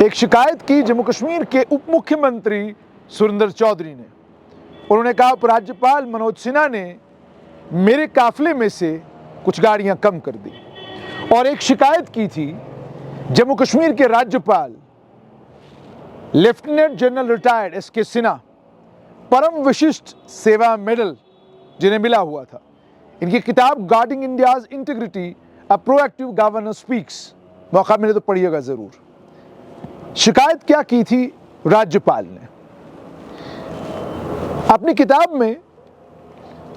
एक शिकायत की जम्मू कश्मीर के उप मुख्यमंत्री सुरेंद्र चौधरी ने। उन्होंने कहा उपराज्यपाल मनोज सिन्हा ने मेरे काफिले में से कुछ गाड़ियां कम कर दी। और एक शिकायत की थी जम्मू कश्मीर के राज्यपाल lieutenant general retired SK Sinha, Param Vishisht सेवा मेडल जिन्हें मिला हुआ था। इनकी किताब guarding India's integrity a proactive governor speaks, मौका मिले तो पढ़िएगा जरूर। शिकायत क्या की थी राज्यपाल ने? अपनी किताब में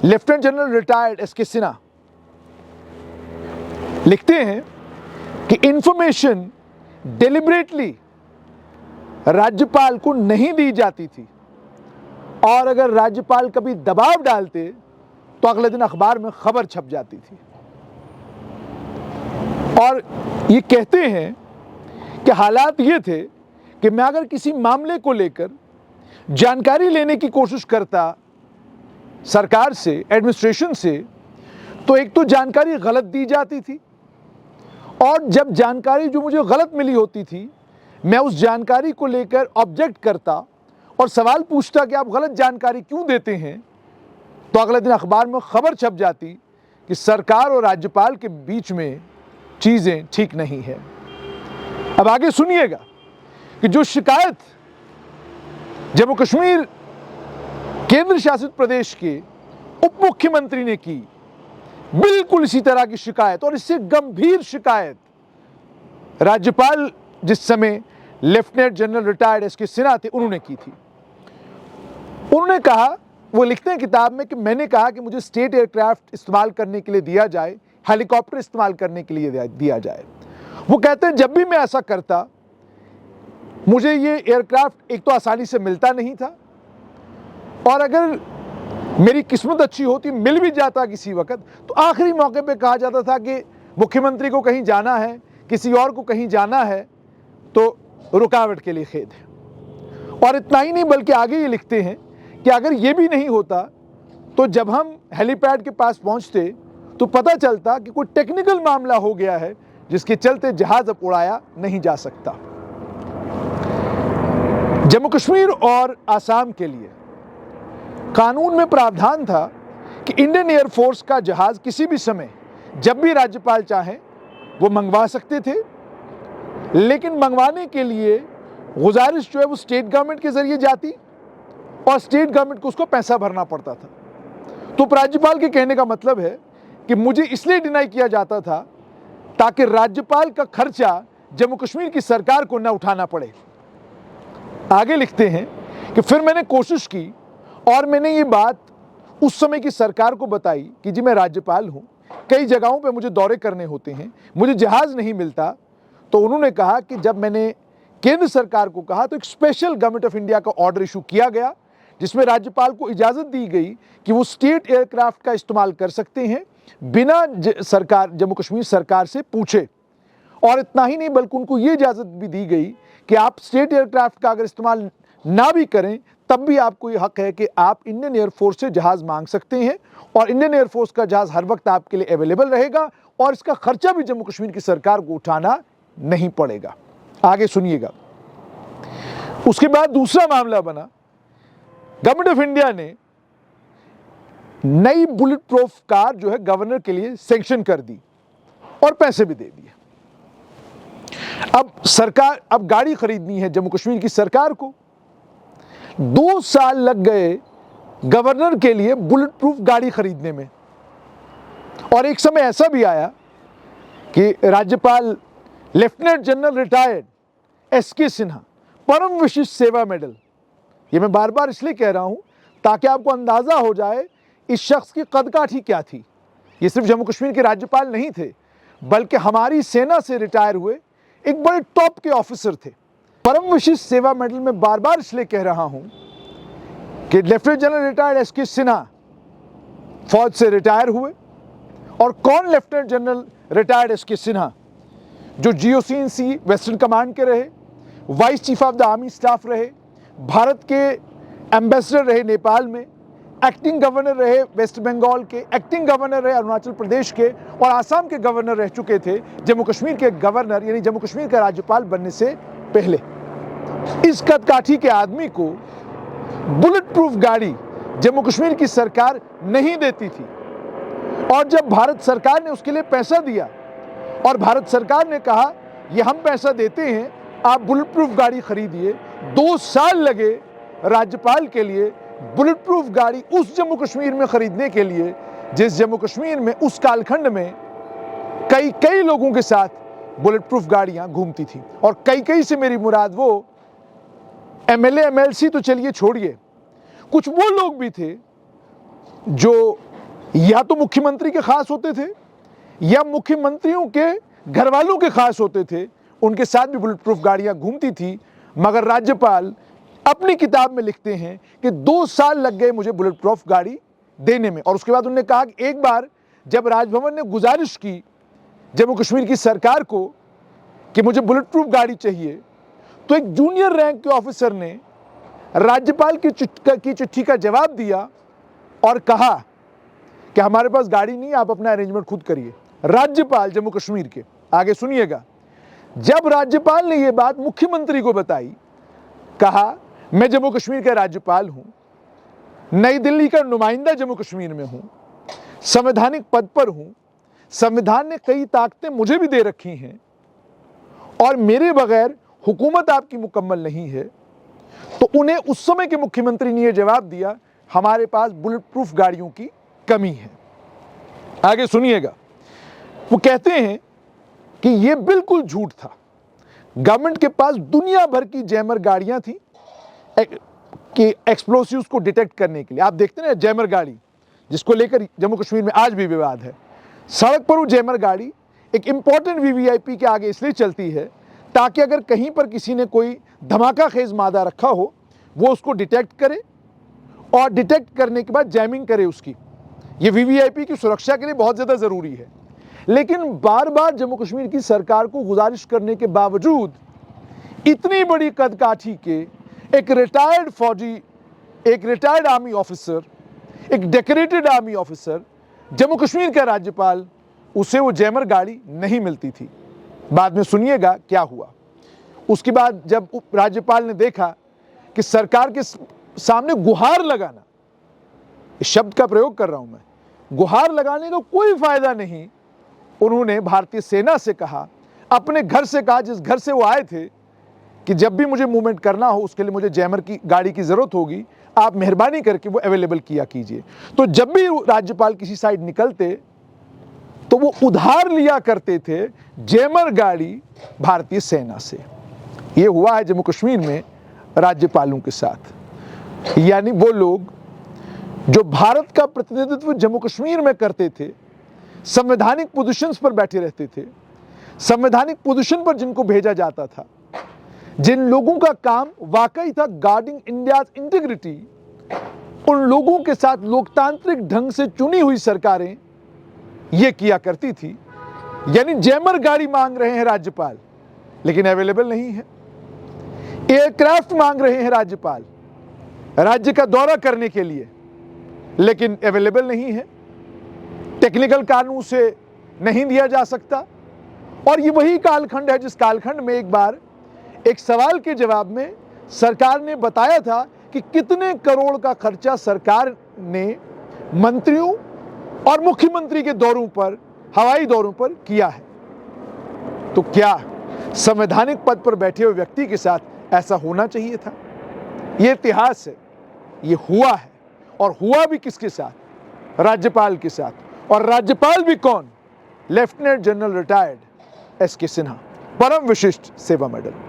lieutenant general retired SK Sinha लिखते हैं कि इंफॉर्मेशन डेलिबरेटली राज्यपाल को नहीं दी जाती थी और अगर राज्यपाल कभी दबाव डालते तो अगले दिन अखबार में खबर छप जाती थी। और ये कहते हैं कि हालात ये थे कि मैं अगर किसी मामले को लेकर जानकारी लेने की कोशिश करता सरकार से, एडमिनिस्ट्रेशन से, तो एक तो जानकारी गलत दी जाती थी और जब जानकारी जो मुझे गलत मिली होती थी मैं उस जानकारी को लेकर ऑब्जेक्ट करता और सवाल पूछता कि आप गलत जानकारी क्यों देते हैं, तो अगले दिन अखबार में खबर छप जाती कि सरकार और राज्यपाल के बीच में चीज़ें ठीक नहीं है। अब आगे सुनिएगा कि जो शिकायत जम्मू कश्मीर केंद्र शासित प्रदेश के उप मुख्यमंत्री ने की, बिल्कुल इसी तरह की शिकायत और इससे गंभीर शिकायत राज्यपाल जिस समय lieutenant general retired SK Sinha थे उन्होंने की थी। उन्होंने कहा, वो लिखते हैं किताब में कि मैंने कहा कि मुझे स्टेट एयरक्राफ्ट इस्तेमाल करने के लिए दिया जाए, हेलीकॉप्टर इस्तेमाल करने के लिए दिया जाए। वो कहते हैं जब भी मैं ऐसा करता मुझे ये एयरक्राफ्ट एक तो आसानी से मिलता नहीं था और अगर मेरी किस्मत अच्छी होती मिल भी जाता किसी वक्त तो आखिरी मौके पे कहा जाता था कि मुख्यमंत्री को कहीं जाना है, किसी और को कहीं जाना है तो रुकावट के लिए खेद है। और इतना ही नहीं बल्कि आगे ये लिखते हैं कि अगर ये भी नहीं होता तो जब हम हेलीपैड के पास पहुंचते तो पता चलता कि कोई टेक्निकल मामला हो गया है जिसके चलते जहाज अब उड़ाया नहीं जा सकता। जम्मू कश्मीर और आसाम के लिए कानून में प्रावधान था कि इंडियन एयरफोर्स का जहाज किसी भी समय जब भी राज्यपाल चाहें वो मंगवा सकते थे, लेकिन मंगवाने के लिए गुजारिश जो है वो स्टेट गवर्नमेंट के जरिए जाती और स्टेट गवर्नमेंट को उसको पैसा भरना पड़ता था। तो उपराज्यपाल के कहने का मतलब है कि मुझे इसलिए डिनाई किया जाता था ताकि राज्यपाल का खर्चा जम्मू कश्मीर की सरकार को न उठाना पड़े। आगे लिखते हैं कि फिर मैंने कोशिश की और मैंने ये बात उस समय की सरकार को बताई कि जी मैं राज्यपाल हूँ, कई जगहों पे मुझे दौरे करने होते हैं, मुझे जहाज़ नहीं मिलता। तो उन्होंने कहा कि जब मैंने केंद्र सरकार को कहा तो एक स्पेशल गवर्नमेंट ऑफ इंडिया का ऑर्डर इशू किया गया जिसमें राज्यपाल को इजाज़त दी गई कि वो स्टेट एयरक्राफ्ट का इस्तेमाल कर सकते हैं बिना सरकार जम्मू कश्मीर सरकार से पूछे। और इतना ही नहीं बल्कि उनको ये इजाज़त भी दी गई कि आप स्टेट एयरक्राफ्ट का अगर इस्तेमाल ना भी करें तब भी आपको ये हक है कि आप इंडियन एयरफोर्स से जहाज़ मांग सकते हैं और इंडियन एयरफोर्स का जहाज़ हर वक्त आपके लिए अवेलेबल रहेगा और इसका खर्चा भी जम्मू कश्मीर की सरकार को उठाना नहीं पड़ेगा। आगे सुनिएगा। उसके बाद दूसरा मामला बना, गवर्नमेंट ऑफ इंडिया ने नई बुलेट प्रूफ कार जो है गवर्नर के लिए सैंक्शन कर दी और पैसे भी दे दिए। अब गाड़ी खरीदनी है जम्मू कश्मीर की सरकार को। 2 साल लग गए गवर्नर के लिए बुलेट प्रूफ गाड़ी खरीदने में। और एक समय ऐसा भी आया कि राज्यपाल lieutenant general retired SK Sinha, Param Vishisht सेवा मेडल, ये मैं बार बार इसलिए कह रहा हूं ताकि आपको अंदाजा हो जाए इस शख्स की कदकाठी क्या थी। ये सिर्फ जम्मू कश्मीर के राज्यपाल नहीं थे बल्कि हमारी सेना से रिटायर हुए एक बड़े टॉप के ऑफिसर थे। परम विशिष्ट सेवा मेडल में बार बार इसलिए कह रहा हूं कि lieutenant general retired SK Sinha फौज से रिटायर हुए। और कौन lieutenant general retired SK Sinha, जो GOC&C वेस्टर्न कमांड के रहे, vice chief of the army staff रहे, भारत के एम्बेसडर रहे नेपाल में, एक्टिंग गवर्नर रहे वेस्ट बंगाल के, एक्टिंग गवर्नर रहे अरुणाचल प्रदेश के और आसाम के गवर्नर रह चुके थे जम्मू कश्मीर के गवर्नर यानी जम्मू कश्मीर का राज्यपाल बनने से पहले। इस कदकाठी के आदमी को बुलेट प्रूफ गाड़ी जम्मू कश्मीर की सरकार नहीं देती थी। और जब भारत सरकार ने उसके लिए पैसा दिया और भारत सरकार ने कहा ये हम पैसा देते हैं, आप बुलेट प्रूफ गाड़ी खरीदिए, 2 साल लगे राज्यपाल के लिए बुलेट प्रूफ गाड़ी उस जम्मू कश्मीर में खरीदने के लिए जिस जम्मू कश्मीर में उस कालखंड में कई लोगों के साथ बुलेट प्रूफ गाड़ियां घूमती थी। और कई से मेरी मुराद वो एमएलए एमएलसी तो चलिए छोड़िए, कुछ वो लोग भी थे जो या तो मुख्यमंत्री के खास होते थे या मुख्यमंत्रियों के घर वालों के खास होते थे, उनके साथ भी बुलेट प्रूफ गाड़ियां घूमती थी। मगर राज्यपाल अपनी किताब में लिखते हैं कि 2 साल लग गए मुझे बुलेट प्रूफ गाड़ी देने में। और उसके बाद उन्होंने कहा कि एक बार जब राजभवन ने गुजारिश की जम्मू कश्मीर की सरकार को कि मुझे बुलेट प्रूफ गाड़ी चाहिए, तो एक जूनियर रैंक के ऑफिसर ने राज्यपाल की चिट्ठी का जवाब दिया और कहा कि हमारे पास गाड़ी नहीं, आप अपना अरेंजमेंट खुद करिए। राज्यपाल जम्मू कश्मीर के, आगे सुनिएगा, जब राज्यपाल ने यह बात मुख्यमंत्री को बताई, कहा मैं जम्मू कश्मीर का राज्यपाल हूं, नई दिल्ली का नुमाइंदा जम्मू कश्मीर में हूं, संवैधानिक पद पर हूं, संविधान ने कई ताकतें मुझे भी दे रखी हैं और मेरे बगैर हुकूमत आपकी मुकम्मल नहीं है। तो उन्हें उस समय के मुख्यमंत्री ने यह जवाब दिया, हमारे पास बुलेट प्रूफ गाड़ियों की कमी है। आगे सुनिएगा, वो कहते हैं कि यह बिल्कुल झूठ था। गवर्नमेंट के पास दुनिया भर की जैमर गाड़ियां थी कि एक्सप्लोसिव्स को डिटेक्ट करने के लिए। आप देखते हैं जैमर गाड़ी जिसको लेकर जम्मू कश्मीर में आज भी विवाद है। सड़क पर वो जैमर गाड़ी एक इंपॉर्टेंट वीवीआईपी के आगे इसलिए चलती है ताकि अगर कहीं पर किसी ने कोई धमाका खेज मादा रखा हो, वो उसको डिटेक्ट करे और डिटेक्ट करने के बाद जैमिंग करे उसकी। ये वीवीआईपी की सुरक्षा के लिए बहुत ज़्यादा ज़रूरी है। लेकिन बार बार जम्मू कश्मीर की सरकार को गुजारिश करने के बावजूद इतनी बड़ी कदकाठी के एक रिटायर्ड फौजी, एक रिटायर्ड आर्मी ऑफिसर, एक decorated army officer, Jammu Kashmir का राज्यपाल, उसे वो जैमर गाड़ी नहीं मिलती थी। बाद में सुनिएगा क्या हुआ। उसके बाद जब राज्यपाल ने देखा कि सरकार के सामने गुहार लगाना, इस शब्द का प्रयोग कर रहा हूं मैं, गुहार लगाने का कोई फायदा नहीं, उन्होंने भारतीय सेना से कहा, अपने घर से कहा जिस घर से वो आए थे, कि जब भी मुझे मूवमेंट करना हो उसके लिए मुझे जैमर की गाड़ी की जरूरत होगी, आप मेहरबानी करके वो अवेलेबल किया कीजिए। तो जब भी राज्यपाल किसी साइड निकलते तो वो उधार लिया करते थे जैमर गाड़ी भारतीय सेना से। ये हुआ है जम्मू कश्मीर में राज्यपालों के साथ। यानी वो लोग जो भारत का प्रतिनिधित्व जम्मू कश्मीर में करते थे, संवैधानिक पोजीशंस पर बैठे रहते थे, संवैधानिक पोजीशन पर जिनको भेजा जाता था, जिन लोगों का काम वाकई था गार्डिंग इंडियाज इंटीग्रिटी, उन लोगों के साथ लोकतांत्रिक ढंग से चुनी हुई सरकारें ये किया करती थी। यानी जैमर गाड़ी मांग रहे हैं राज्यपाल, लेकिन अवेलेबल नहीं है। एयरक्राफ्ट मांग रहे हैं राज्यपाल राज्य का दौरा करने के लिए, लेकिन अवेलेबल नहीं है, टेक्निकल कारणों से नहीं दिया जा सकता। और ये वही कालखंड है जिस कालखंड में एक बार एक सवाल के जवाब में सरकार ने बताया था कि कितने करोड़ का खर्चा सरकार ने मंत्रियों और मुख्यमंत्री के दौरों पर, हवाई दौरों पर किया है। तो क्या संवैधानिक पद पर बैठे हुए व्यक्ति के साथ ऐसा होना चाहिए था? यह इतिहास है, ये हुआ है। और हुआ भी किसके साथ? राज्यपाल के साथ। और राज्यपाल भी कौन? लेफ्टिनेंट जनरल रिटायर्ड एस के सिन्हा, परम विशिष्ट सेवा मेडल।